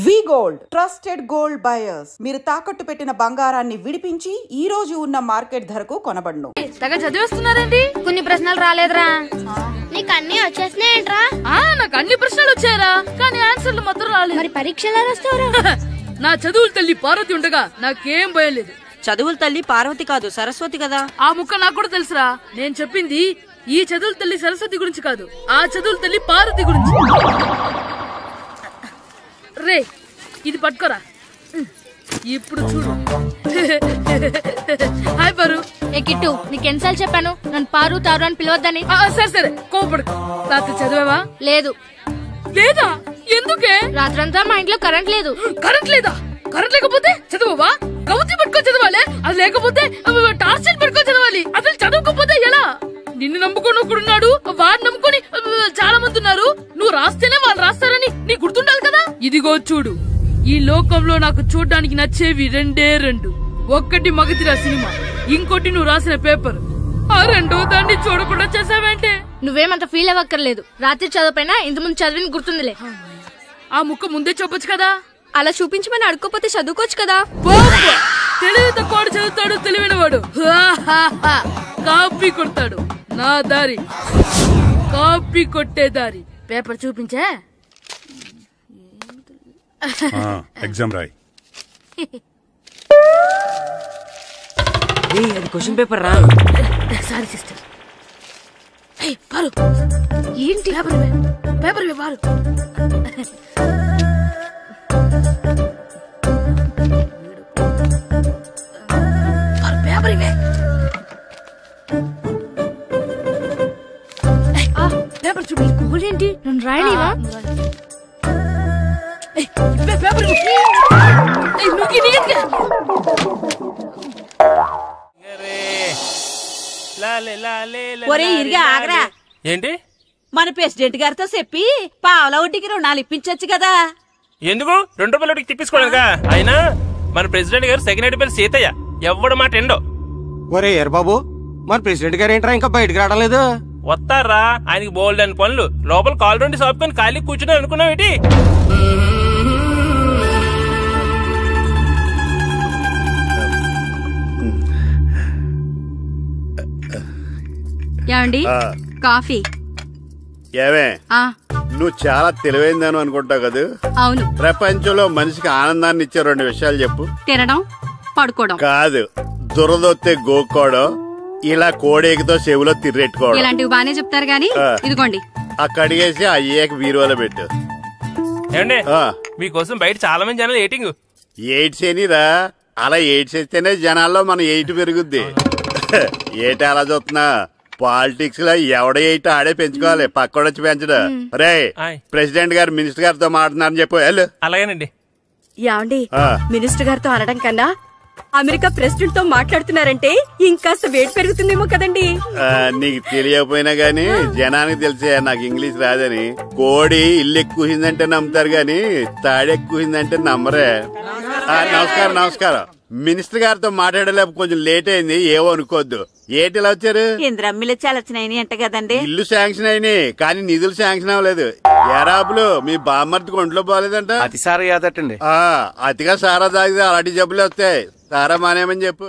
వి gold trusted gold buyers. మీరు తాకట్టు పెట్టిన బంగారాన్ని విడిపించి ఈ రోజు ఉన్న మార్కెట్ ధరకు కొనబడును. తెగ చదివేస్తున్నారండి. కొన్ని ప్రశ్నలు రాలేదురా. నీకు అన్ని వచ్చేసినాయంట్రా? నాకు అన్ని ప్రశ్నలు వచ్చాయరా, కానీ ఆన్సర్లు మాత్రం రాలేదు. మరి పరీక్షలు రాస్తావురా? నా చదువుల తల్లి పార్వతి ఉండగా నాకేం భయం లేదు. చదువుల తల్లి పార్వతి కాదు, సరస్వతి కదా. ఆ ముక్క నాకు కూడా తెలుసురా. నేను చెప్పింది ఈ చదువుల తల్లి సరస్వతి గురించి కాదు, ఆ చదువుల తల్లి పార్వతి గురించి. రే ఇది పట్టుకోరా. ఇప్పుడు చూడు. హాయ్ పారు. ఏ కిట్టు, నీకు ఎన్నిసార్లు చెప్పాను నన్ను పారు తారు అని పిలవద్దని? సరే సరే కోపడుకో. రాత్రి చదివావా? లేదు. లేదా? ఎందుకే? రాత్రంతా మా ఇంట్లో కరెంట్ లేదు. కరెంట్ లేదా? కరెంట్ లేకపోతే చదవవా? కవిత పట్టుకొని చదవాలి. అది లేకపోతే టార్చ్ పట్టుకొని చదవాలి. అసలు చదవకపోతే ఎలా? నిన్ను నమ్ముకొని ఒకడున్నాడు, వాడిని నమ్ముకొని చాలా మంది ఉన్నారు. నువ్వు రాస్తేనే వాళ్ళు రాస్తారని నీ గుర్తుండాలి కదా. ఇదిగో చూడు, ఈ లోకంలో నాకు చూడడానికి నచ్చేవి రెండే రెండు. ఒక్కటి మగతిరా సినిమా, ఇంకోటి నువ్వు రాసిన పేపర్. ఆ రెండో దాన్ని చూడకుండా చేసావేంటే? నువ్వేమంత ఫీల్ అవ్వక్కర్లేదు. రాత్రి చదవపోయినా ఇంతకుముందు చదివిన గుర్తుందిలే. ఆ ముక్క ముందే చెప్పొచ్చు కదా. అలా చూపించమని అడుక్కోపోతే చదువుకోవచ్చు కదా. తెలివి తక్కువ చదువుతాడు, తెలివైన వాడు కాపీ కొడతాడు. నా దారి కాపీ కొట్టే దారి. పేపర్ చూపించే. ఎగ్జామ్ రాయి. అది క్వశ్చన్ పేపర్ రా. Sorry sister. పారు ఏంటి? పేపర్ పారు. పేపర్ ఇవే. పేపర్ చూపి. గోల్ ఏంటి? నన్ను రాయలేవా? పేపర్ ఒరే ఇరిగా ఆగరా. ఏంటి? మన ప్రెసిడెంట్ గారితో చెప్పి పావలా వడ్డీకి రుణాలు ఇప్పించొచ్చు కదా. ఎందుకు? 2 రూపాయల వడ్డీకి తిప్పించుకోలేదుగా. అయినా మన ప్రెసిడెంట్ గారు సెకండ్ హ్యాండ్ పేరు సీతయ్య. ఎవడు మాట ఎండో. ఒరే బాబు, మన ప్రెసిడెంట్ గారు ఏంట్రా ఇంకా బయటకు రావడం లేదు? వస్తారా? ఆయనకి బోల్డ్ అని పనులు. లోపల కాల్ రెండు సాపుకొని ఖాళీ కూర్చుని అనుకున్నావు ఏంటి? ఏమండి కాఫీ? ఏమే, నువ్వు చాలా తెలివైందని అనుకుంటావు కదా. అవును. ప్రపంచంలో మనిషికి ఆనందాన్ని ఇచ్చే 2 విషయాలు చెప్పు. తినడం, పడుకోవడం. కాదు, దురదొత్తే గోక్కోవడం, ఇలా కోడేకితో చెవులో తిర్రెట్టుకోవడం. ఇలాంటివి బానే చెప్తారు గానీ ఇదిగోండి. అక్కడిగేసి అయ్యేకి బీరువాలో పెట్టు. ఏమండి, మీకోసం బయట చాలా మంది జనాలు ఎయిటింగ్. ఎయిడ్స్ ఏనిరా? అలా ఎయిడ్స్ వేస్తేనే జనాల్లో మన ఎయిట్ పెరుగుద్ది. ఏటి అలా చూస్తున్నా? పాలిటిక్స్ లో ఎవడ ఎయిట్ ఆడే పెంచుకోవాలి, పక్కడొచ్చి పెంచడం. రే ప్రెసిడెంట్ గారు మినిస్టర్ గారితో మాట్లాడుతున్నారని చెప్పు. వెళ్ళు. అలాగేనండి. యాండి, మినిస్టర్ గారితో అనడం కన్నా అమెరికా ప్రెసిడెంట్ తో మాట్లాడుతున్నారంటే ఇంకాస్త వేడి పెరుగుతుందేమో కదండి. నీకు తెలియకపోయినా గానీ జనానికి తెలిసే నాకు ఇంగ్లీష్ రాదని. కోడి ఇల్లు ఎక్కువసిందంటే నమ్ముతారు గాని తాడెక్కువసిందంటే నమ్మరే. నమస్కారం. నమస్కారం. మినిస్టర్ గారితో మాట్లాడలేక కొంచెం లేట్ అయింది, ఏవో అనుకోవద్దు. ఏటి ఇలా వచ్చారు? ఇంద్రమ్మిలు చాలా వచ్చినాయి అంట కదండి. ఇల్లు శాంక్షన్ అయినాయి కానీ నిధులు శాంక్షన్ అవ్వలేదు. ఎరాపులు మీ బామ్మర్తికి ఒంట్లో పోలేదంట. అతిసారా యాదటండి. అతిగా సారా తాగితే అలాంటి జబ్బులు వస్తాయి. సారా మానేమని చెప్పు.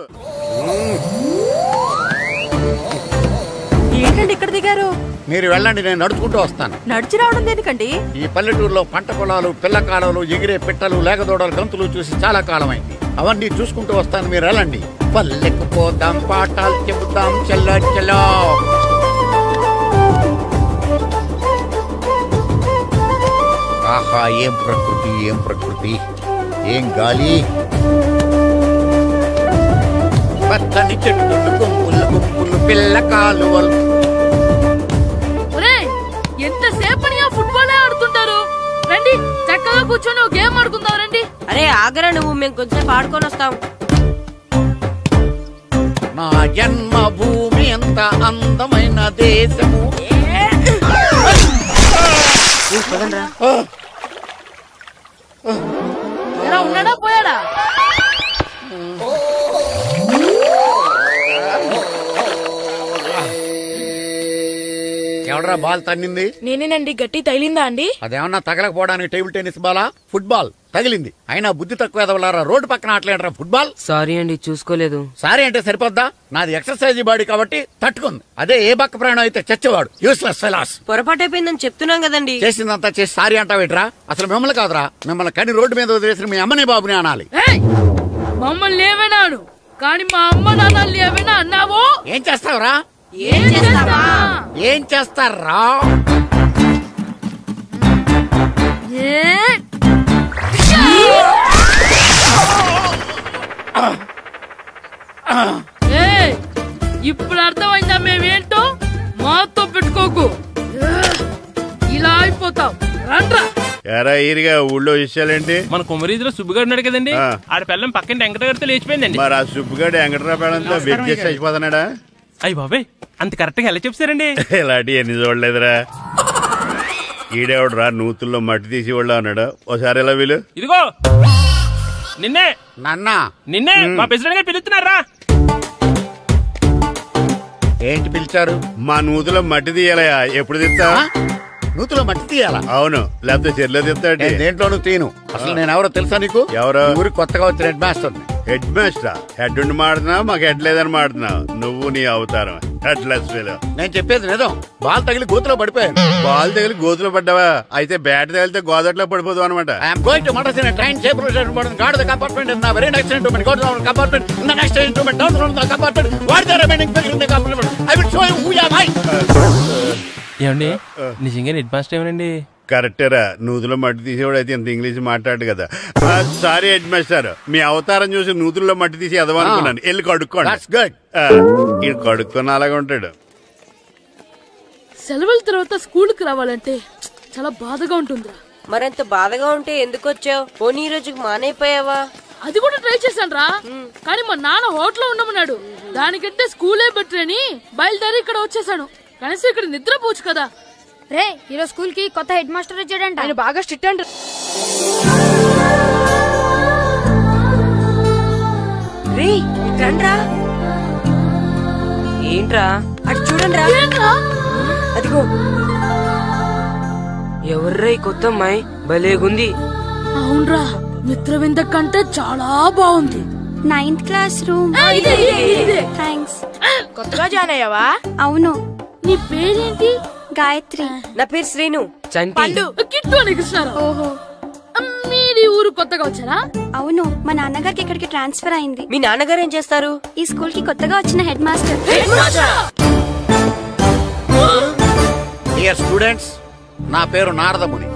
ఏంటండి ఇక్కడ దిగారు? మీరు వెళ్ళండి, నేను నడుచుకుంటూ వస్తాను. నడిచి రావడం దేనికండి? ఈ పల్లెటూరులో పంట పొలాలు, పిల్ల కాలాలు, ఎగిరే పిట్టలు, లేగదోడలు, గంతులు చూసి చాలా కాలమైంది. అవన్నీ చూసుకుంటూ వస్తాను, మీరు వెళ్ళండి. పల్లెకు పోదాం, పాఠాలు చెబుతాం, చల్లో చలో. ఆహా, ఏం ప్రకృతి, ఏం ప్రకృతి, ఏం గాలి. పచ్చని చెట్లు, గుంపులు గుంపులు, పిల్ల కాలువలు. ఎంతసేపని ఆ ఫుట్బాల్ ఆడుతుంటారు. రండి చక్కగా కూర్చొని ఒక గేమ్ ఆడుకుందాం. రండి. అరే ఆగరా నువ్వు, మేము కొంచెం ఆడుకొని వస్తాం. నా జన్మభూమి ఎంత అందమైన దేశము. ఉన్నాడా పోయాడా? ఎవడరా ఎవరా బాల్ తన్నింది? నేనేనండి. గట్టి తగిలిందా అండి? అదేమన్నా తగలకపోవడానికి టేబుల్ టెన్నిస్ బాలా, ఫుట్బాల్ తగిలింది. అయినా బుద్ధి తక్కువ ఎదవలారా, రోడ్డు పక్కన ఆటలేడరా ఫుట్బాల్. సారీ అండి, చూసుకోలేదు. సారీ అంటే సరిపోద్దా? నాది ఎక్సర్సైజ్ బాడీ కాబట్టి తట్టుకుంది. అదే ఏ బక్క ప్రాణం అయితే చచ్చేవాడు. Useless fellas. పొరపాటు అయిపోయిందని చెప్తున్నాం కదండి. చేసిందంతా చేసి సారీ అంటావేట్రా? అసలు మిమ్మల్ని కాదురా, మిమ్మల్ని కని రోడ్డు మీద వదిలేసిన మీ అమ్మని బాబుని అనాలి. మమ్మల్ని లేవనాను కానీ మా అమ్మ నాన్న లేవనా అన్నావో ఏం చేస్తావురా? ఏం చేస్తారా? ఇప్పుడు అర్థమైందా మేమేంటో? మాతో పెట్టుకోకు, ఇలా అయిపోతావు. రండ్రా. ఎరా ఈరిగా ఊళ్ళో విషయాలేంటి? మన కుమరీధిలో సుబ్బుగాడు ఉన్నాడు కదండి, ఆడ పిల్లం పక్కన వెంకటగారితో లేచిపోయిందండి. మరి ఆ సుబ్బుగాడు వెంకటరావు పిల్లంతో వెయిట్ చేసి అయిపోతున్నాడా? అయ్యి బాబాయ్, అంత కరెక్ట్ గా ఎలా చెప్తారండి? ఇలాంటి ఎన్ని చూడలేదురా. ఈడేవడరా నూతుల్లో మట్టి తీసి వాళ్ళు అన్నాడు. ఓసారి ఎలా వీలు? ఇదిగో నిన్నే నిన్నే మా ప్రెసిడెంట్ గారు పిలుస్తున్నారా? ఏంటి పిలిచారు? మా నూతులో మట్టి తీయాలయా. ఎప్పుడు తీస్తా? నూతులో మట్టి తీయాలా? అవును, లేకపోతే చెర్లో తీస్తాడు. దేంట్లోనూ తీను. అసలు నేను ఎవరో తెలుసా నీకు? ఎవరో ఊరికి కొత్తగా వచ్చిన head master. Head master? Head ఉండి మాడుతున్నావు, మాకు హెడ్ లేదని మాడుతున్నావు. నువ్వు నీ అవతారం హెడ్లెస్. నేను చెప్పేది నిజం. బాల్ తగిలి గోతులో పడిపోయాను. బాల్ తగిలి గోతులో పడ్డావా? అయితే బ్యాట్ తగిలితే గోదట్లో పడిపోదు అనమాట. ఏమండి నిజంగా హెడ్ మాస్టర్ ఏమనండి? కరెక్టరా, నూతులో మట్టి తీసేవాడు అయితే ఇంత ఇంగ్లీష్ మాట్లాడు కదా. సారీ హెడ్ మాస్టర్, మీ అవతారం చూసి నూతుల్లో మట్టి తీసి ఎదవనుకున్నాను. వెళ్ళి కడుక్కోండి. ఇది కడుక్కున్న అలాగే ఉంటాడు. సెలవుల తర్వాత స్కూల్ కి రావాలంటే చాలా బాధగా ఉంటుందిరా. మరింత బాధగా ఉంటే ఎందుకు వచ్చావు? పోనీ ఈ రోజుకి మానైపోయావా? అది కూడా ట్రై చేశాను రా, కానీ మా నాన్న హోటల్లో ఉండమన్నాడు. దానికంటే స్కూలే బెటర్ అని బయలుదేరి ఇక్కడ వచ్చేసాను. కనీసం ఇక్కడ నిద్రపోవచ్చు కదా. రే, ఈరోజు స్కూల్ కి కొత్త హెడ్ మాస్టర్ వచ్చాడంట. ఆయన బాగా స్ట్రిక్ట్ అంట. రే రండ్రా. ఏంట్రా అటు చూడండి రా. అదిగో ఎవర్రా ఈ కొత్త అమ్మాయి? భలేగుంది. అవునరా, మిత్రవింద కంటే చాలా బాగుంది. 9th class room. థ్యాంక్స్. కొత్తగా జాయిన్ అయ్యావా? అవును. నీ పేరేంటి? గాయత్రి. నా పేరు శ్రీను. కిట్టు అని కృష్ణారావు. ఓహో, మీది ఊరు కొత్తగా వచ్చారా? అవును, మా నాన్నగారికి ఇక్కడికి ట్రాన్స్ఫర్ అయింది. మీ నాన్నగారు ఏం చేస్తారు? ఈ స్కూల్ కి కొత్తగా వచ్చిన హెడ్ మాస్టర్. డియర్ స్టూడెంట్స్, నా పేరు నారదముని.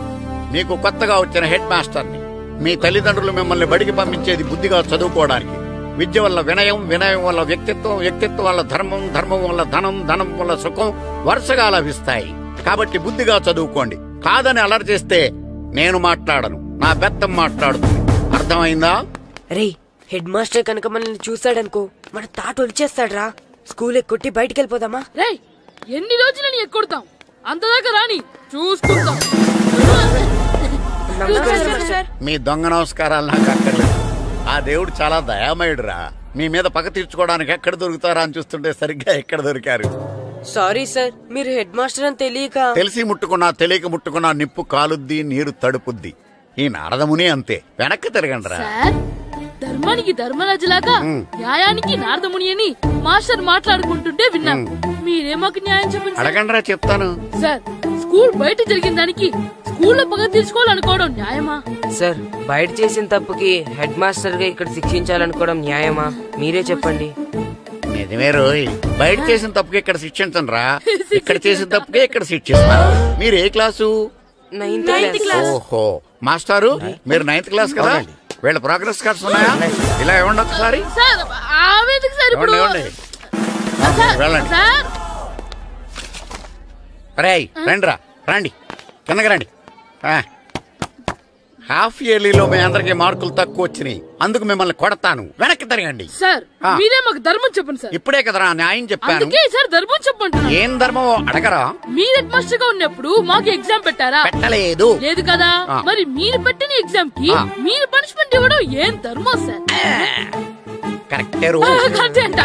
మీకు కొత్తగా వచ్చిన హెడ్ మాస్టర్ని. మీ తల్లిదండ్రులు మిమ్మల్ని బడికి పంపించేది బుద్ధిగా చదువుకోవడానికి. విద్య వల్ల వినయం, వినయం వల్ల వ్యక్తిత్వం, వ్యక్తిత్వం వల్ల ధర్మం, ధర్మం వల్ల ధనం, ధనం వల్ల సుఖం వరుసగా లభిస్తాయి. కాబట్టి బుద్ధిగా చదువుకోండి. కాదని అలర్ చేస్తే నేను మాట్లాడను, నా బెత్తం మాట్లాడుతుంది. అర్థమైందా? రే, హెడ్ మాస్టర్ కనుక మనల్ని చూసాడనుకో మన తాట వచ్చేస్తాడ్రా. స్కూల్ ఎక్కొట్టి బయటికి వెళ్ళిపోదామా? రే, ఎన్ని రోజులని ఎక్కొడతాం? అంతదాకా రాని చూసుకుంటాం. మీ దొంగ నమస్కారాలు నాకు అక్కర్లేదు. ఆ దేవుడు చాలా దయామయుడురా. మీ మీద పగ తీర్చుకోవడానికి ఎక్కడ దొరుకుతారా అని చూస్తుంటే సరిగ్గా ఎక్కడ దొరికారు. సారీ సార్, మీరు హెడ్ మాస్టర్ అని తెలియక. తెలిసి ముట్టుకున్నా తెలియక ముట్టుకున్నా నిప్పు కాలుద్ది, నీరు తడుపుద్ది. ఈ నారదముని అంతే. వెనక్కి తిరగండి రా. ధర్మానికి ధర్మరాజులాగా న్యాయానికి నారదముని అని మాస్టర్ మాట్లాడుకుంటుంటే విన్నాం. మీరే మాకు న్యాయం చెప్పండి. అడగండి రా, చెప్తాను. సార్, స్కూల్ బయట జరిగిన దానికి స్కూల్లో పగ తీర్చుకోవాలనుకోవడం న్యాయమా? సార్, బయట చేసిన తప్పుకి హెడ్ మాస్టర్ గా ఇక్కడ శిక్షించాలనుకోవడం న్యాయమా? మీరే చెప్పండి. నిజమే రోయ్, బయట చేసిన తప్పుకి ఇక్కడ శిక్షించను రా. ఇక్కడ చేసిన తప్పుకే ఇక్కడ శిక్షిస్తారు. మీరు ఏ క్లాసు? 9th class. ఓహో, మాస్టారు మీరు 9th క్లాస్ కదా? వీళ్ళ ప్రోగ్రెస్ కార్డ్స్ ఉన్నాయా? ఇలా ఇవ్వండి ఒకసారి. వెళ్ళండి. రేయ్ రండి రా, రండి కిందకి రండి. హాఫ్ ఇయర్లీలో మీ అందరికి మార్కులు తక్కువ వచ్చినాయి, అందుకు మిమ్మల్ని కొడతాను. వెనక్కి తిరగండి. సార్, మీరే మాకు ధర్మం చెప్పండి సార్. ఇప్పుడే కదరా న్యాయం చెప్పాను. సార్, ధర్మం చెప్పండి. ఏం ధర్మం అడగరా? మీరు హెడ్ మాస్టర్ గా ఉన్నప్పుడు మాకు ఎగ్జామ్ పెట్టారా? పెట్టలేదు. లేదు కదా? మరి మీరు పెట్టిన ఎగ్జామ్ కి మీరు పనిష్మెంట్ ఇవ్వడం ఏం ధర్మం సార్? కరెక్టే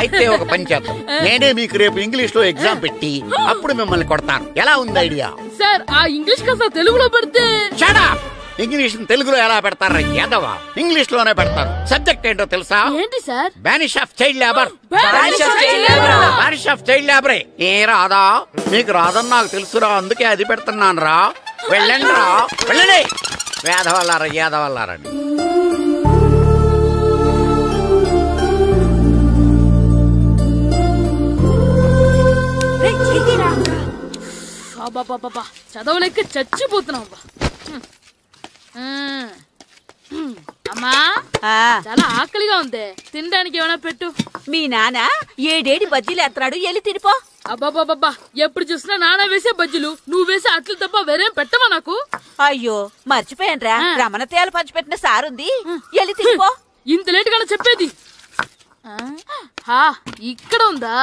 అయితే ఒక పని చేద్దాం, నేనే మీకు రేపు ఇంగ్లీష్ లో ఎగ్జామ్ పెట్టి అప్పుడు మిమ్మల్ని కొడతాను. ఎలా ఉంది ఐడియా? సార్ ఆ ఇంగ్లీష్ కాస్త తెలుగులో పెడితే. ఇంగ్లీష్ తెలుగులో ఎలా పెడతారా యాదవా? ఇంగ్లీష్ లోనే పెడతారు. సబ్జెక్ట్ ఏంటో తెలుసా? ఏంటి sir? Banish of child labour. Banish of child లేబరే. ఏ రాదా? మీకు రాదని నాకు తెలుసురా, అందుకే అది పెడుతున్నాను రా. వెళ్ళండి రా, వెళ్ళండి. వేదవల్లారా యాదవల్లారండి. చదవలేక చచ్చిపోతున్నాం. అమ్మా చాలా ఆకలిగా ఉంది, తినడానికి ఏమైనా పెట్టు. మీ నాన్న 7 బజ్జీలు ఎత్తాడు, వెళ్ళి తినిపో. అబ్బాబాబా ఎప్పుడు చూసినా నాన్న వేసే బజ్జీలు, నువ్వు వేసే అట్లు తప్ప వేరేం పెట్టవా నాకు? అయ్యో మర్చిపోయానురా, రమణ తేలు పంచిపెట్టిన సారుంది, వెళ్ళి తినిపో. ఇంత లేట్ గా చెప్పేది. ఇక్కడ ఉందా?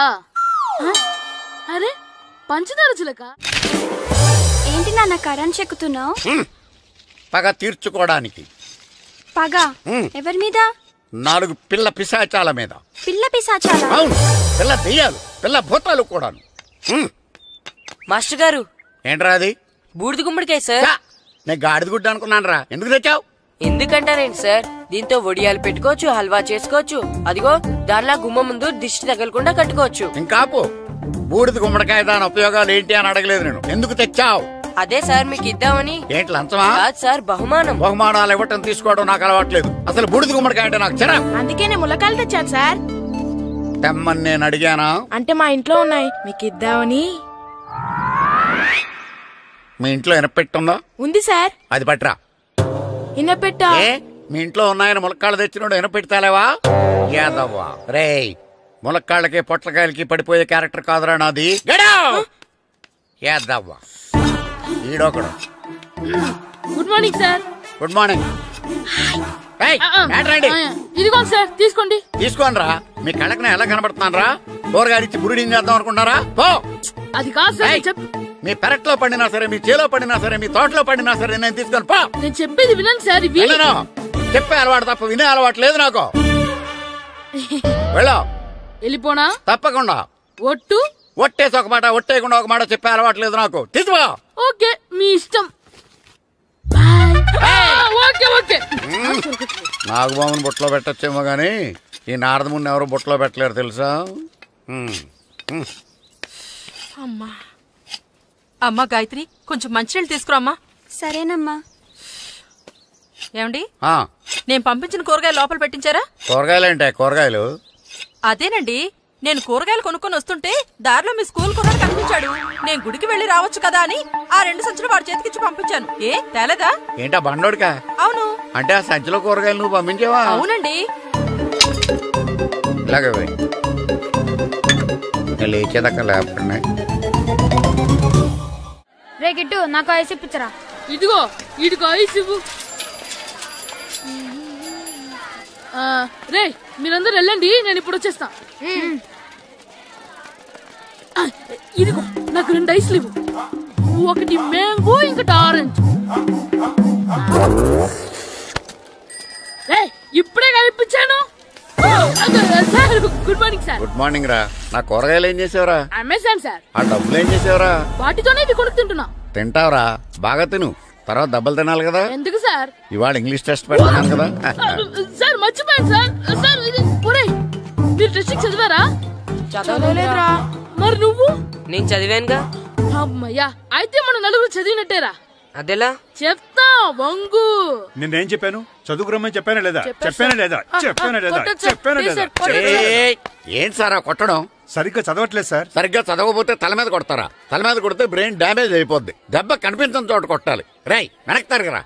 అరే పంచదార చిలక. ఏంటి నాన్న కరెంట్ చెక్కుతున్నావు? పగ తీర్చుకోవడానికి. పగ ఎవరి మీద? 4 పిల్ల పిశాచాల మీద. పిల్ల పిశాచాల? అవును, పిల్ల దెయ్యాలు, పిల్ల భూతాలు కూడా. మాస్టర్ గారు ఏంట్రా అది? బూడిద గుమ్మడికాయ సార్. నేను గాడిద గుడ్డ అనుకున్నాను రా. ఎందుకు తెచ్చావు? ఎందుకంటారేంటి సార్, దీంతో వడియాలు పెట్టుకోవచ్చు, హల్వా చేసుకోవచ్చు. అదిగో దానిలా గుమ్మ ముందు దిష్టి తగలకుండా కట్టుకోవచ్చు. ఇంకాపు, బూడిద గుమ్మడికాయ దాని ఉపయోగాలు ఏంటి అని అడగలేదు నేను. ఎందుకు తెచ్చావు? అదే సార్ మీకు ఇద్దామని. ఏంటి లంచమా? కాదు సార్, బహుమానం. బహుమానాలు ఇవ్వటం తీసుకోవడం నాకు అలవాట్లేదు. అసలు బూడిద గుమ్మడికాయ అంటే నాకు చిరా. అందుకే నేను ములకాయలు తెచ్చాను సార్. తెమ్మని నేను అడిగానా? అంటే మా ఇంట్లో ఉన్నాయి, మీకు ఇద్దామని. మీ ఇంట్లో ఎనపెట్టుందా? ఉంది సార్. అది పట్రా. ఇనపెట్ట? మీ ఇంట్లో ఉన్నాయని ములక్కాళ్ళు తెచ్చినోడు ఎనపెట్టాలేవా? యాదవ్వా రేయ్, ములక్కాళ్ళకి పొట్లకాయలకి పడిపోయే క్యారెక్టర్ కాదురా నాది. యాదవ్వా ఈడొకడు. Good morning sir. Good morning. ఇదిగో సార్ తీసుకోండి. తీసుకోండి రా. మీ కళ్ళకి ఎలా కనబడుతున్నాను రా? కూరగాయలిచ్చి బురుడి చేద్దాం అనుకుంటారా? పో. అది కాదు సార్. మీ పెరట్లో పండినా సరే, మీ చేలో పండినా సరే, మీ తోటలో పండినా సరే నేను తీసుకొని పో. నేను చెప్పేది వినండి సార్. చెప్పే అలవాటు తప్ప వినే అలవాటు లేదు నాకు. వెళ్ళా. వెళ్ళిపోనా? తప్పకుండా. ఒట్టు? ఒట్టేసి ఒక మాట, ఒట్టేయకుండా ఒక మాట చెప్పే అలవాటు లేదు నాకు. తీసుకో. ఓకే మీ ఇష్టం. నాగబాబుని బుట్టలో పెట్టచ్చేమో గాని ఈ నారదముని ఎవరు బుట్టలో పెట్టలేరు తెలుసా? అమ్మా గాయత్రి, కొంచెం మంచినీళ్ళు తీసుకురామ్మా. సరేనమ్మా. ఏమండి, నేను పంపించిన కూరగాయలు లోపల పెట్టించారా? కూరగాయలేంటే? కూరగాయలు అదేనండి, నేను కూరగాయలు కొనుక్కొని వస్తుంటే దారిలో మీ స్కూల్ కుర్రాడు కనిపించాడు. నేను గుడికి వెళ్లి రావచ్చు కదా అని ఆ 2 సంచులు వాడి చేతికిచ్చి పంపించాను. ఏ తేలేదా? ఏంటా బండోడికా? అవును. అంటే ఆ సంచిలో కూరగాయలు నువ్వు పంపించావా? అవునండి. ఇలాగే లేచేదాకా లేపండి. రే గిట్టు, నాకు ఐస్ ఇప్పించరా. ఇదిగో ఇదిగో ఐస్ ఇవ్వు. రే మీరందరూ వెళ్ళండి, నేను ఇప్పుడు వచ్చేస్తా. ఇదిగో నాకు 2 ఐస్లు ఇవ్వు. ఒకటి మ్యాంగో, ఇంకటి ఆరెంజ్. ఇప్పుడే కనిపించాను. Good morning sir. Good morning రా. నా కూరగాయలు ఏం చేసావురా? Amazon sir. ఆ డబ్బులు ఏం చేసావురా? వాటితోనే ఇవి కొనుక్కు తింటున్నా. తింటావురా, బాగా తిను. తర్వాత దెబ్బలు తినాలి కదా. ఎందుకు సార్? ఇవాళ ఇంగ్లీష్ టెస్ట్ పెడతాను కదా. సార్ మర్చిపోయాను సార్. సార్ మీరు టెస్టింగ్ చదివారా? చదవలేదురా. మరి నువ్వు? నేను చదివానుగా. అమ్మయ్యా, అయితే మన నలుగురు చదివినట్టేరా. అదెలా? చెప్తా వంగు. నిన్నేం చెప్పాను? చదువుకురమ్మని చెప్పానా లేదా? చెప్పానా లేదా? చెప్పానా లేదా? చెప్పానా లేదా? ఏంటి సార్ కొట్టడం? సరిగ్గా చదవట్లేదు సార్. సరిగ్గా చదవకపోతే తల మీద కొడతారా? తల మీద కొడితే బ్రెయిన్ డ్యామేజ్ అయిపోద్ది. దెబ్బ కనిపించిన చోట కొట్టాలి. రై వెనక్కి తరగరా.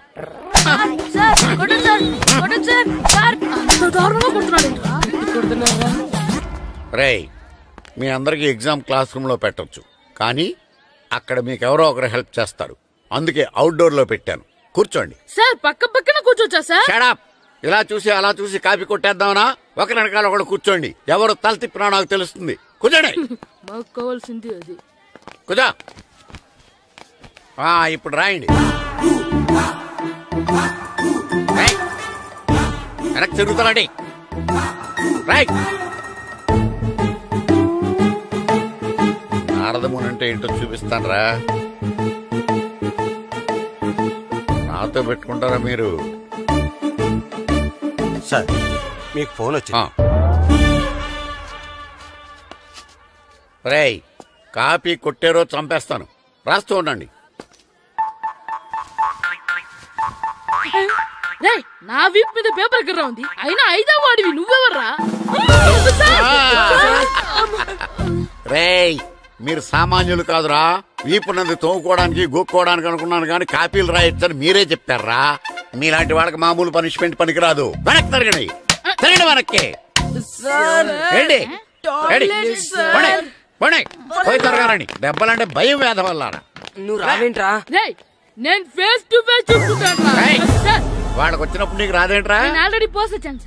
రై మీ అందరికి ఎగ్జామ్ క్లాస్ రూమ్ లో పెట్టొచ్చు, కానీ అక్కడ మీకు ఎవరో ఒకరు హెల్ప్ చేస్తారు. అందుకే అవుట్డోర్ లో పెట్టాను. కూర్చోండి. సార్ పక్క పక్కన కూర్చోచ్చా సార్? Shut up. ఇలా చూసి అలా చూసి కాపీ కొట్టేద్దామనా? ఒకరి వెనకాల ఒకడు కూర్చోండి. ఎవరు తల తిప్పినా నాకు తెలుస్తుంది. కూర్చోండి. మాకు కావాల్సింది అది. కూర్చో. ఇప్పుడు రాయండి. వెనక్కి తిరుగుతారండి. నారదముని అంటే ఏంటో చూపిస్తానరా. నాతో పెట్టుకుంటారా మీరు? సార్ మీకు ఫోన్ వచ్చింది. రేయ్, కాపీ కొట్టారో చంపేస్తాను. రాస్తూ ఉండండి. నా వీప్ మీద పేపర్ ఎక్కడ ఉంది? అయినా 5వ వాడివి నువ్వెవర్రా? రేయ్, మీరు సామాన్యులు కాదురా. వీపున్నది తోముకోవడానికి గోక్కోవడానికి అనుకున్నాను కానీ కాపీలు రాయొచ్చని మీరే చెప్పారా. మీలాంటి వాళ్ళకి మామూలు పనిష్మెంట్ పనికిరాదు. వెనక్కి తిరగండి, తిరగండి వెనక్కి. పోయి తిరగారండి. దెబ్బలంటే భయం వేదం వల్ల. నువ్వు రావేంట్రా? నేను ఫేస్ టు ఫేస్ చూసుకుంటాను. వాళ్ళకి వచ్చినప్పుడు నీకు రాదేంట్రా? ఆల్రెడీ పోస్ వచ్చాను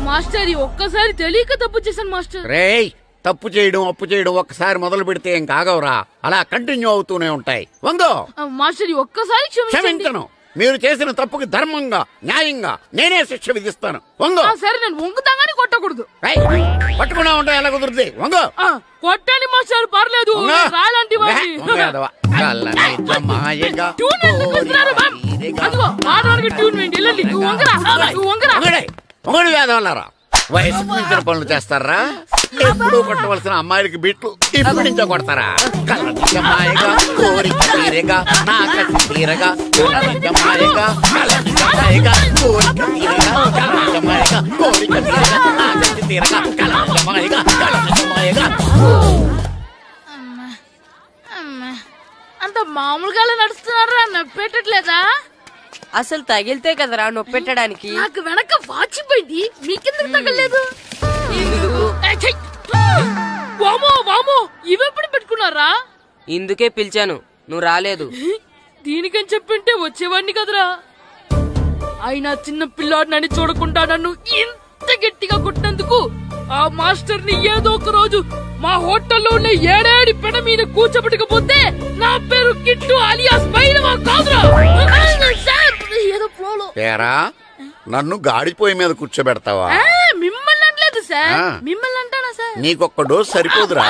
మాస్టర్. ఒక్కసారి తెలియక తప్పు చేశాను మాస్టర్. రేయ్, తప్పు చేయడం అప్పు చేయడం ఒక్కసారి మొదలు పెడితే ఏం కాగవరా. అలా కంటిన్యూ అవుతూనే ఉంటాయి. వందో మాస్టర్, ఒక్కసారి క్షమించను. మీరు చేసిన తప్పుకి ధర్మంగా న్యాయంగా నేనే శిక్ష విధిస్తాను. వందో. సరే, నేను వంగుతాగానే కొట్టకూడదు. పట్టుకున్నా ఉంటా ఎలా కుదురుతుంది? వందో. కొట్టండి మాస్టర్, పర్లేదు. రాలాంటి వేదవల్లారా వయసు మించిన పనులు చేస్తారా? ఎప్పుడు కొట్టవలసిన అమ్మాయిలకి బిట్లు ఇప్పుడు నుంచో కొడతారా? కళ్ళనిజమాయగా కోరిక తీరగా నా కసి తీరగా కళ్ళనిజమాయగా కళ్ళనిజమాయగా కోరిక తీరగా కళ్ళనిజమాయగా కోరిక తీరగా నా కసి తీరగా కళ్ళనిజమాయగా కళ్ళనిజమాయగా. అంత మామూలుగా నడుస్తున్నారా? నొప్పెట్టట్లేదా? అసలు తగిలితే కదరా నొప్పెట్టడానికి. నాకు వెనక వాచిపోయింది, మీకెందుకు తగలేదు? వామో వామో, ఇవెప్పుడు పెట్టుకున్నారా? ఇందుకే పిలిచాను, నువ్వు రాలేదు. దీనికని చెప్పింటే వచ్చేవాడిని కదరా. అయినా చిన్న పిల్లాడినని చూడకుండా నన్ను ఇంత గట్టిగా కొట్టినందుకు ఆ మాస్టర్ ని ఏదో ఒక రోజు మా హోటల్లో ఉన్న 7 పెడ మీద కూర్చోబెట్టకపోతే నా పేరు కిట్టు అలియాస్ బైరవా కాదురా. ఏదో ఫ్లోలో నన్ను గాడిపోయి మీద కూర్చోబెడతావా? మిమ్మల్ని అనలేదు సార్, మిమ్మల్ని అంటానా సార్? నీకొక్క డోస్ సరిపోదురా.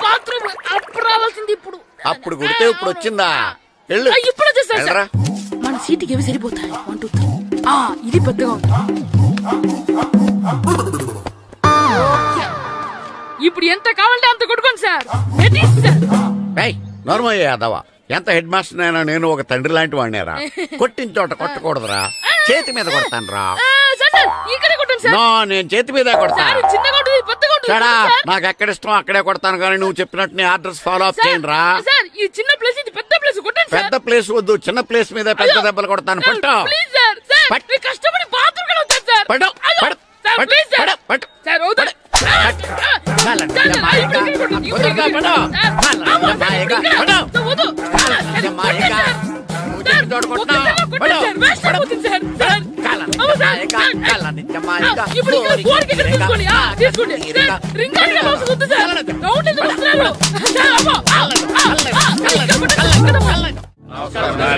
బాత్రూమ్ అప్పుడు రావాల్సింది ఇప్పుడు. అప్పుడు కుడితే ఇప్పుడు వచ్చిందా? ఇప్పుడు వచ్చేసారు సార్. మన సీటుకి ఏవి సరిపోతాయి? 1 2 3. ఇది పెద్దగా ఉంది. ఇప్పుడు ఎంత కావాలంటే అంత కొట్టుకోండి సార్. నోర్మయ్య యాదవ, ఎంత హెడ్ మాస్టర్ అయినా నేను ఒక తండ్రి లాంటి వాడినేరా. కొట్టిన చోట కొట్టకూడదురా, చేతి మీద కొడతాను రా. నేను చేతి మీద కొడతాను. నాకు ఎక్కడ ఇష్టం అక్కడే కొడతాను కానీ నువ్వు చెప్పినట్టు నీ ఆర్డర్స్ ఫాలో అప్ చేయండి రా. పెద్ద ప్లేస్ వద్దు, చిన్న ప్లేస్ మీద పెద్ద దెబ్బలు కొడతాను. పట్టు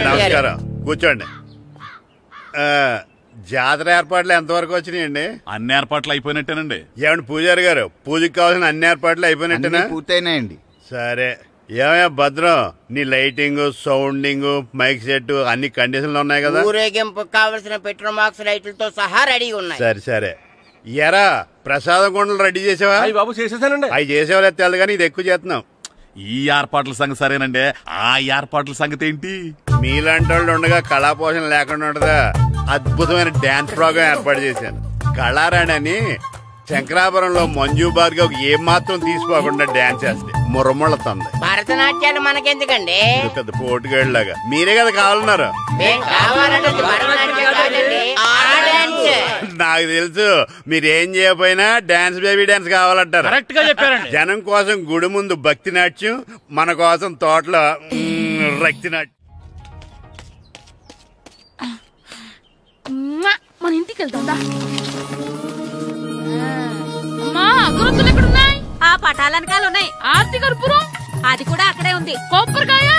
నమస్కారం, కూర్చోండి. జాతర ఏర్పాట్లు ఎంతవరకు వచ్చినాయండి? అన్ని ఏర్పాట్లు అయిపోయినట్టేనండి. ఏమండి పూజారి గారు, పూజకి కావాల్సిన అన్ని ఏర్పాట్లు అయిపోయినట్టేనా? పూర్తయినాయండి. సరే, ఏమయ్యా భద్రం, నీ లైటింగ్, సౌండింగ్, మైక్ సెట్ అన్ని కండిషన్లు ఉన్నాయి కదా? ఊరేగింపు కావలసిన పెట్రోల్ బాక్స్ లైట్లతో సహా రెడీ ఉన్నాయి. సరే సరే. ఎరా ప్రసాదం కొండలు రెడీ చేసావా? బాబు చేసేసానండి. అవి చేసేవాళ్ళు తెలు కానీ ఇది ఎక్కువ చేస్తున్నాం. ఈ ఏర్పాట్ల సంగతి సరేనండి, ఆ ఏర్పాట్ల సంగతి ఏంటి? మీలాంటి వాళ్ళు ఉండగా కళాపోషణ లేకుండా ఉండదా? అద్భుతమైన డాన్స్ ప్రోగ్రాం ఏర్పాటు చేశాను. కళారాణి అని శంకరాపురంలో మంజు భార్గవ్ ఏం మాత్రం తీసుకోకుండా డాన్స్ చేస్తే మురముళ్ళతుంది. భరతనాట్యాలు మనకెందుకండి? పెద్ద పోటుగాళ్ళలాగా మీరే కదా కావాలన్నారు. నాకు తెలుసు మీరేం చేయకపోయినా డాన్స్ బేబీ డాన్స్ కావాలంటారు. కరెక్ట్ గా చెప్పారండి. జనం కోసం గుడి ముందు భక్తి నాట్యం, మన కోసం తోటలో రక్తి నాట్యం. మన ఇంటికి వెళ్తా. అమ్మా, అగరొత్తులు ఎక్కడున్నాయి? ఆ పటాలనకాల ఉన్నాయి. ఆర్తి కర్పూరం అది కూడా అక్కడే ఉంది. కొబ్బరికాయ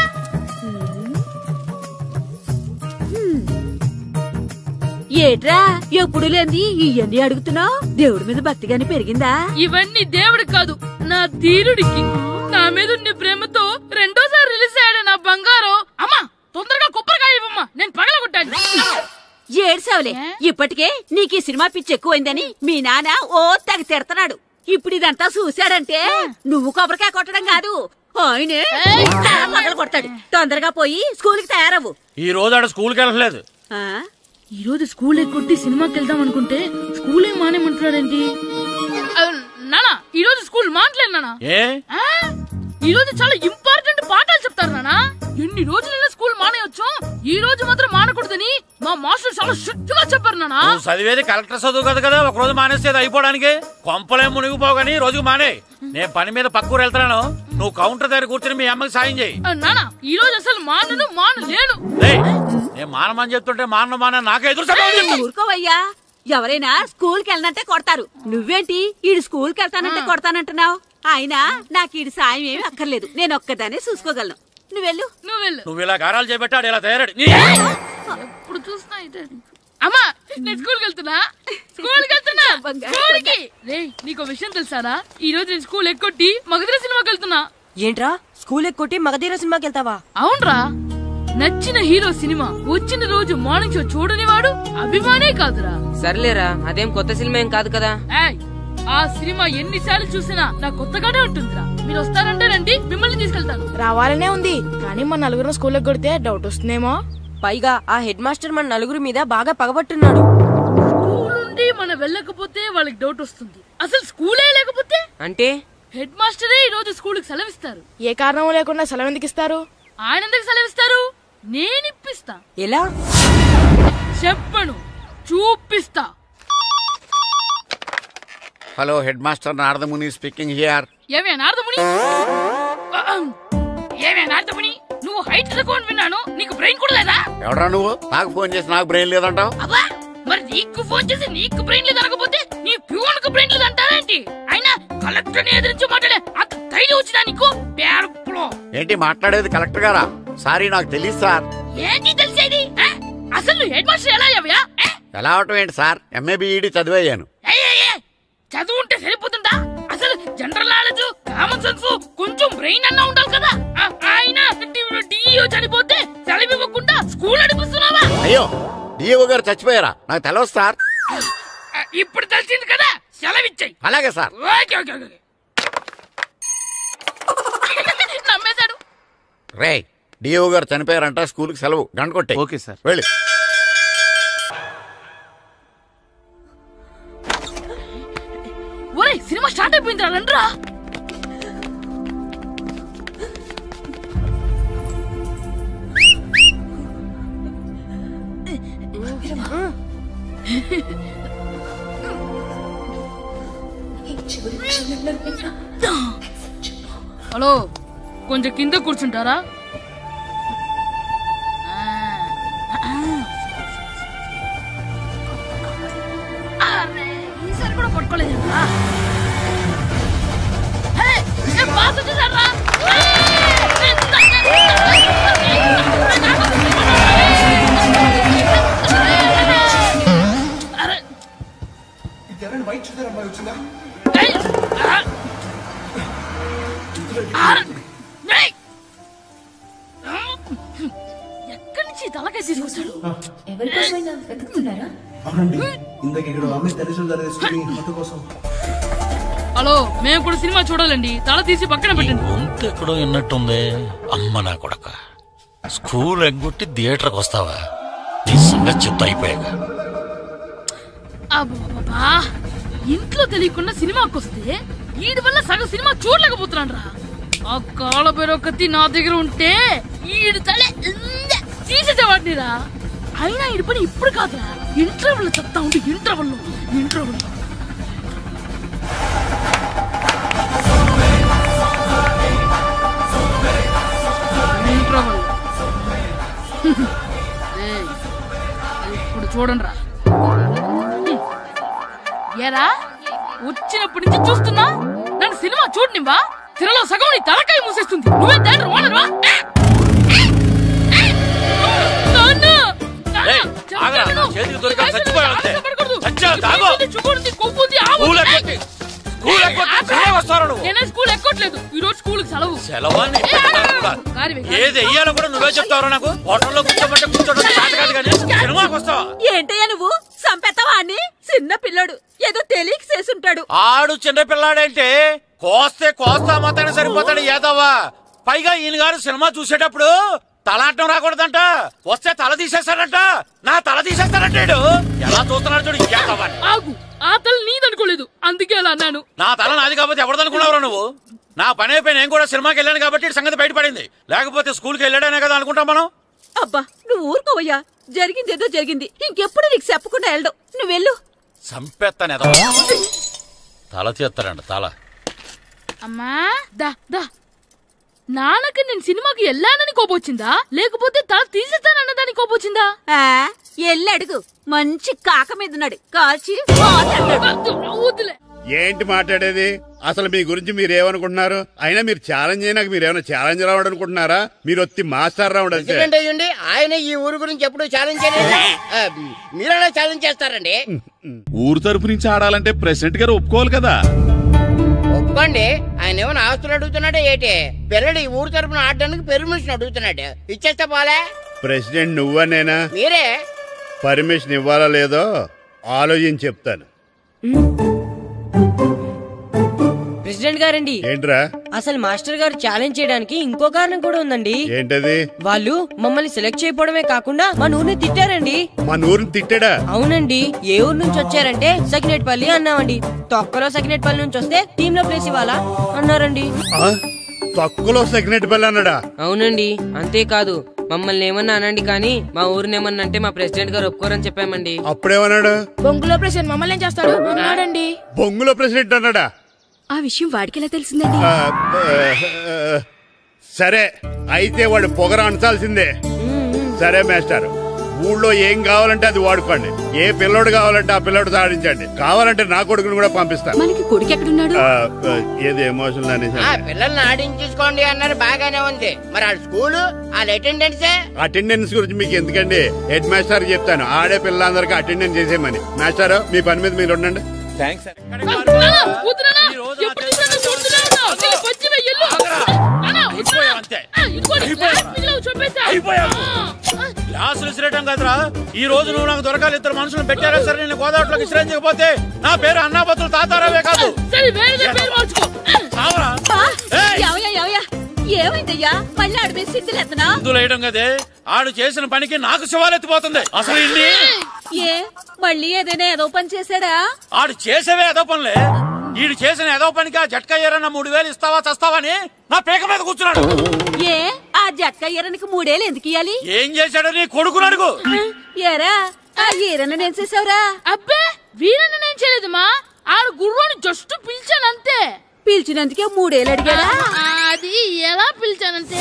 ఏట్రా ఎప్పుడు లేంది ఇవన్నీ అడుగుతున్నావు? దేవుడి మీద భక్తి గాని పెరిగిందా? ఇవన్నీ దేవుడికి కాదు, నా ధీరుడికి. నా మీద ఉండే ప్రేమతో రెండోసారి రిలీజ్ అయ్యాడు నా బంగారం. అమ్మా తొందరగా కొబ్బరికాయ ఇవ్వమ్మా, నేను పగలగొట్టాను. ఏడ్సావులే, ఇప్పటికే నీకు ఈ సినిమా పిచ్చి ఎక్కువైందని మీ నాన్న ఓ తెగ తిడతాడు. ఇప్పుడు ఇదంతా చూశాడంటే నువ్వు కొబ్బరికాయ కొట్టడం కాదు, ఆయనే పగలు కొడతాడు. తొందరగా పోయి స్కూల్ కి తయారవ్వు. ఈ రోజు ఆడ స్కూల్కి వెళ్ళలేదు. ఈ రోజు స్కూల్ ఎక్కొట్టి సినిమాకి వెళ్దాం అనుకుంటే స్కూల్ ఏం మానేమంటున్నాడేంటి? నానా ఈ రోజు స్కూల్ మానట్లేదు నానా. ఈ రోజు చాలా ఇంపార్టెంట్ పాఠాలు చెప్తారు నానా. ఎన్ని రోజులైనా స్కూల్ మానేయొచ్చు, ఈ రోజు మాత్రం మానకూడదని మా మాస్టర్ చాలా స్ట్రిక్ట్ గా చెప్పారు నానా. చదివేది కలెక్టర్ చదువు కదా కదా, ఒక రోజు మానేసేది అయిపోవడానికి. కొంపలేం మునిగిపోగాని రోజుకు మానే. నేను పని మీద పక్కూరు వెళ్తున్నాను, నువ్వు కౌంటర్ దగ్గర కూర్చొని మీ అమ్మకి సాయం చేయి. నానా ఈ రోజు అసలు మానలేను. నేను మానమని చెప్తుంటే మాన నాకే ఎదురు. ఊరుకోవయ్యా, ఎవరైనా స్కూల్ కి వెళ్ళనంటే కొడతారు. నువ్వేంటి ఈడు స్కూల్ కి వెళ్తానంటే కొడతానంటున్నావు? అయినా నాకు ఈడు సాయం ఏమి అక్కర్లేదు, నేను ఒక్కదానే చూసుకోగలను. నువ్వెళ్ళు. నువ్వు ఇలా గారాలు చేపెట్టాడు, ఇలా తయారాడు. ఎప్పుడు చూసినా అమ్మా నేను స్కూల్కి వెళ్తున్నా. నీకు విషయం తెలుసారా? ఈ రోజు నేను స్కూల్ ఎక్కొట్టి మగధీర సినిమాకి వెళ్తున్నా. ఏంట్రా స్కూల్ ఎక్కొట్టి మగధీర సినిమాకి వెళ్తావా? అవునరా, నచ్చిన హీరో సినిమా వచ్చిన రోజు మార్నింగ్ షో చూడని వాడు అభిమానే కాదురా. సర్లేరా, అదేం కొత్త సినిమా ఏం కాదు కదా. ఆ సినిమా ఎన్నిసార్లు చూసినా నాకు కొత్తగానే ఉంటుందిరా. మీరు వస్తారంటే రండి, మిమ్మల్ని తీసుకెళ్తాను. రావాలనే ఉంది, కానీ మన నలుగురు స్కూల్ కొడితే డౌట్ వస్తుందేమో. పైగా ఆ హెడ్ మాస్టర్ మన నలుగురు మీద బాగా పగబట్టున్నాడు. స్కూల్ నుండి మనం వెళ్ళకపోతే వాళ్ళకి డౌట్ వస్తుంది. అసలు స్కూలే లేకపోతే అంటే హెడ్ మాస్టరే ఈ రోజు స్కూల్ కి సెలవిస్తారు. ఏ కారణం లేకుండా సెలవు ఎందుకు ఇస్తారు? ఆయన ఎందుకు సెలవిస్తారు? నేను ఇప్పిస్తా. ఎలా చెప్పను, చూపిస్తా. Hello, head master Naradamuni speaking here. ఏమే నారదముని? నువ్వు హైట్ రికార్డ్ విన్నాను, నీకు బ్రెయిన్ కూడా లేదా? ఎవడా నువ్వు? నాకు ఫోన్ చేసి నాకు బ్రెయిన్ లేదంటావు? అబ్బా, మరి నీకు ఫోన్ చేసి నీకు బ్రెయిన్ లేదనకపోతే నీ ప్యూన్ కు బ్రెయిన్ లేదంటారేంటి? అయినా కలెక్టర్ ని ఎదిరించి మాట్లాడే అంత ధైర్యం వచ్చినా నీకు? ఏంటి మాట్లాడేది? కలెక్టర్ గారా? సారీ, నాకు తెలియదు సార్. ఏంటి తెలిసేది? అసలు నువ్వు హెడ్ మాస్టర్ ఎలా అయ్యావా? ఎలా అవటం ఏంటి సార్, ఎంఏ బిఈడి చదివయ్యాను. చదువు ఉంటే సరిపోతుందా? అసలు జనరల్ నాలెడ్జ్, కామన్ సెన్స్, కొంచెం బ్రెయిన్ అన్నా ఉండాలి కదా. ఆయన డిఇఓ చనిపోతే సెలవు ఇవ్వకుండా స్కూల్ నడిపిస్తున్నావా? అయ్యో, డిఇఓ గారు చచ్చిపోయారా? నాకు తెలియదు సార్. ఇప్పుడు తెలిసింది కదా, సెలవు ఇచ్చాయి. అలాగే సార్. నమ్మేశాడు. రే, డిఇఓ గారు చనిపోయారంట, స్కూల్ కి సెలవు, గంట కొట్టే. Okay sir. వెళ్ళి. ఒరే, సినిమా స్టార్ట్ అయిపోయిందిరా, రండ్రా. హలో, కొంచెం కింద కూర్చుంటారా? ఈసారి కూడా పట్టుకోలేదు. ఎక్కడి నుంచి తలకాయ తీసుకొచ్చాడు? ఎవరికోసమైనా వెతుకుతున్నారా? హలో, మేము కూడా సినిమా చూడాలండి, తల తీసి పక్కన పెట్టండి. ఎక్కడో విన్నట్టుంది. అమ్మ నా కొడక, స్కూల్ ఎగ్గొట్టి థియేటర్కి వస్తావా? నీ సంగతి చెప్తా అయిపోయాక. అబ్బా, ఇంట్లో తెలియకుండా సినిమాకి వస్తే వీడి వల్ల సగం సినిమా చూడలేకపోతున్నాను రా. ఆ కాళ్ళ బెరొకతి నా దగ్గర ఉంటే ఈడు తలే తీసేసేవాడిని రా. అయినా ఈడి పని ఇప్పుడు కాదురా, ఇంటర్వెల్ చెప్తా ఉంటే ఇంటర్వెల్ ఇప్పుడు చూడండి రా. ఏరా, వచ్చినప్పటి నుంచి చూస్తున్నా, నన్ను సినిమా చూడనివ్వా? తిరలో సగం నీ తలకాయ మూసేస్తుంది. నువ్వే థియేటర్ ఓనర్వా? చేతికి దొరికాల్సి చేస్తావు నువ్వు? నేనే స్కూల్ ఎక్కట్లేదు. ఈ రోజు స్కూల్ సెలవు. సెలవాన్ని ఏది వెయ్యాలో కూడా నువ్వే చెప్తావు నాకు. హోటల్లో కూర్చోమంటే కూర్చోడం కాదు కానీ సినిమాకి వస్తావా? ఏంటయ్యా నువ్వు సంపెత్తవా అని? చిన్న పిల్లడు ఏదో తెలియక చేసుంటాడు. ఆడు చిన్న పిల్లాడంటే కోస్తా మాత్రమే సరిపోతాడు ఏదవ్వా. పైగా ఈయన గారు సినిమా చూసేటప్పుడు తలాటం రాకూడదంట. వస్తే తల తీసేస్తాడంట. నా తల తీసేస్తాడంటాడు. ఎలా చూస్తున్నాడు చూడు. ఆగు, ఆ తల నీదనుకోలేదు, అందుకే అలా అన్నాను. నా తల నాది కాబట్టి ఎవరిదనుకున్నావు నువ్వు? నా పని అయిపోయి నేను కూడా సినిమాకి వెళ్ళాను కాబట్టి సంగతి బయటపడింది. లేకపోతే స్కూల్కి వెళ్ళాడనే కదా అనుకుంటాం మనం. అబ్బా నువ్వు ఊరుకోవయ్యా. జరిగిందేదో జరిగింది. ఇంకెప్పుడు నీకు చెప్పకుండా వెళ్ళడం. నువ్వు వెళ్ళు. సంపెత్తాను తల తీస్తాడంట తల. అమ్మా దా దా. నాన్నకి నేను సినిమాకి వెళ్ళానని కోపొచ్చిందా, లేకపోతే తల తీసేస్తానన్నదాని కోపొచ్చిందా? ఎల్లి అడుగు. మంచి కాక మీద ఉన్నాడు. కాల్చి ఏంటి మాట్లాడేది? అసలు మీ గురించి మీరేమనుకుంటున్నారు? అయినా మీరు ఛాలెంజ్ అయినాక మీరేమైనా ఛాలెంజ్ రావడం అనుకుంటున్నారా? మీరు వచ్చి మాస్టర్ రావడం. ఆయన ఈ ఊరు గురించి ఎప్పుడు ఛాలెంజ్ చేయలేదు. మీరెలా ఛాలెంజ్ చేస్తారండి? ఊరు తరపు నుంచి ఆడాలంటే ప్రెసిడెంట్ గారు ఒప్పుకోవాలి కదా. ఒప్పుకోండి. ఆయన ఏమైనా ఆస్తులు అడుగుతున్నాడే ఏంటి? పిల్లడు ఈ ఊరు తరపున ఆడడానికి పెర్మిషన్ అడుగుతున్నాడు. ఇచ్చేస్తే పోలే. ప్రెసిడెంట్ నువ్వా నేనా? మీరే. పర్మిషన్ ఇవ్వాలా లేదో ఆలోచించి చెప్తాను. ప్రెసిడెంట్ గారండి. ఏంట్రా? అసలు మాస్టర్ గారు ఛాలెంజ్ చేయడానికి ఇంకో కారణం కూడా ఉందండి. ఏంటది? వాళ్ళు మమ్మల్ని సెలెక్ట్ చేయకపోవడమే కాకుండా మా ఊరిని తిట్టారండి. మా ఊరిని తిట్టాడా? అవునండి. ఏ ఊరు నుంచి వచ్చారంటే సకినేట్పల్లి అన్నామండి. తొక్కలో సకినేట్పల్లి నుంచి వస్తే టీమ్ లో ప్లేస్ ఇవ్వాలా అన్నారండి. తొక్కలో సకినేట్పల్లి అన్నాడా? అవునండి. అంతేకాదు మమ్మల్ని ఏమన్నా అనండి కానీ మా ఊరిని ఏమన్నా అంటే మా ప్రెసిడెంట్ గారు ఒప్పుకోరని చెప్పామండి. అప్పుడేమన్నాడు? బొంగులో ప్రెసిడెంట్ మమ్మల్ని ఏం చేస్తాడు అన్నాడండి. బొంగులో ప్రెసిడెంట్ అన్నాడా? ఆ విషయం వాడికెలా తెలిసిందండి? సరే అయితే వాడు పొగర అనసాల్సిందే. సరే మాస్టర్, ఊళ్ళో ఏం కావాలంటే అది వాడుకోండి. ఏ పిల్లోడు కావాలంటే ఆ పిల్లోడు సాధించండి. కావాలంటే నా కొడుకుని కూడా పంపిస్తాను. మనకి కొడుకు ఎక్కడున్నాడు? ఏది ఎమోషనల్ అనేసి పిల్లల్ని ఆడించుకోండి అన్నారు. బాగానే ఉంది. మరి ఆ స్కూలు వాళ్ళ అటెండెన్స్ గురించి మీకు ఎందుకండి? హెడ్ మాస్టర్ చెప్తాను. ఆడే పిల్లలందరికీ అటెండెన్స్ చేసేయమని. మాస్టర్ మీ పని మీద మీరు ఉండండి. థ్యాంక్స్. క్లాసులు విసిరేయటం కదరా. ఈ రోజు నువ్వు నాకు దొరకాలి. ఇద్దరు మనుషులు పెట్టారా సరే నేను గోదావరిలోకి విసిరించకపోతే నా పేరు అన్నాపతులు తాతారావే కాదు. ఏమైందయ్యా? మళ్ళీ ఆడు మీద సింధులు ఎత్తనా? సింధులు వేయడం కదే. ఆడు చేసిన పనికి నాకు శివాలెత్తిపోతుంది. అసలు ఏ మళ్ళీ ఏదైనా ఏదో పని చేశాడా? ఆడు చేసేవే ఏదో పనులే. ఈడు చేసిన ఏదో పనికి ఆ జట్కా ఏరన్నా 3000 ఇస్తావా చస్తావని నా పేక మీద కూర్చున్నాడు. ఏ ఆ జట్కా ఈరనికి 3000 ఎందుకు ఇయ్యాలి? ఏం చేశాడో నీ కొడుకుని అడుగు. ఏరా ఆ ఈరన్న నేను చేసావురా? అబ్బే వీరన్న నేను చేయలేదమ్మా. ఆడు గుర్రాన్ని జస్ట్ పిలిచానంతే. పిలిచినందుకే 3000 అడిగాడా? అది ఎలా పిలిచానంటే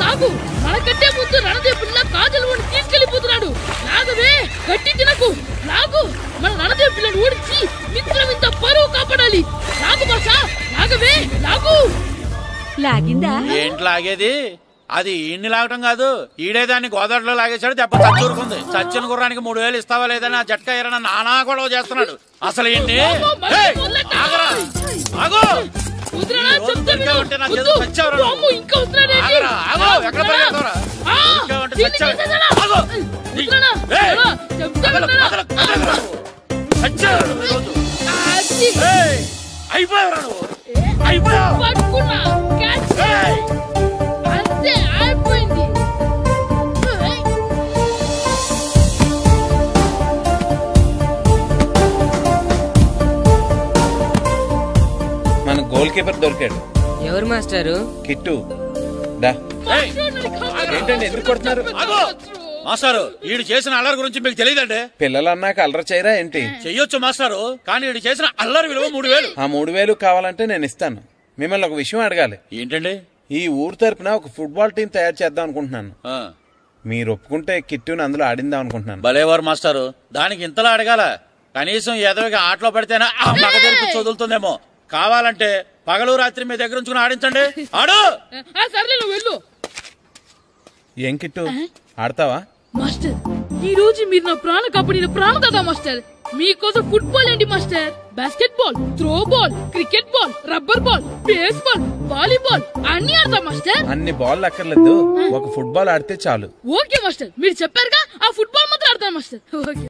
నాకు మనకంటే ముందు రణదేవ్ పిల్ల కాజల్ ఓడి తీసుకెళ్లిపోతున్నాడు. నాగవే గట్టి తినకు. నాగు మన రణదేవ్ పిల్లని ఓడించి మిత్రం ఇంత పరువు కాపాడాలి. నాగు భాష నాగవే నాగు. లాగిందా? ఏంటి లాగేది? అది ఈయన్ని లాగటం కాదు. ఈడే దాన్ని గోదావరిలో లాగేశాడు. దెబ్బ చచ్చూరుకుంది. చచ్చిన గుర్రానికి 3000 ఇస్తావా లేదని ఆ జట్కా ఏరన్నా నానా గొడవ చేస్తున్నాడు. అసలు ఏంటి? అంతే అయిపోయింది. మన గోల్ కీపర్ దొరికాడు. ఎవరు మాస్టారు? కిట్టు. ఏంటండి ఎందుకు కొడుతున్నారు? మాస్టారు ఈడు చేసిన అల్లరి గురించి మీకు తెలియదండి. పిల్లలు అన్నాక అల్లరి చేయరా ఏంటి? చెయ్యొచ్చు మాస్టారు, కానీ ఈడు చేసిన అల్లరి విలువ 3000. ఆ 3000 కావాలంటే నేను ఇస్తాను. మిమ్మల్ని ఒక విషయం అడగాలి. ఏంటండి? ఈ ఊరు తరపున ఒక ఫుట్బాల్ టీం తయారు చేద్దాం అనుకుంటున్నాను. మీరు ఒప్పుకుంటే కిట్టుని అందులో ఆడిందాం అనుకుంటున్నాను. భలేవారు మాస్టారు, దానికి ఇంతలా అడగాల? కనీసం ఏదోగా ఆటలో పడితేనా మగ తెరిపి చదువుతుందేమో. కావాలంటే పగలు రాత్రి మీ దగ్గర ఉంచుకుని ఆడించండి. ఆడు. సర్లే నువ్వు వెళ్ళు. ఏం కిట్టు ఆడతావా? మాస్టర్, ఈ రోజు మీరు నా ప్రాణ కబడ్డీ ప్రాణ కదా మాస్టర్. మీకోసం ఫుట్బాల్ ఏంటి master, basket ball, throw ball, cricket ball, rubber ball, base ball, volleyball అన్ని ఆడతా మాస్టర్. అన్ని బాల్ అక్కర్లేదు, ఒక ఫుట్బాల్ ఆడితే చాలు. ఓకే మాస్టర్, మీరు చెప్పారుగా, ఆ ఫుట్బాల్ మాత్రం ఆడతాను మాస్టర్. ఓకే.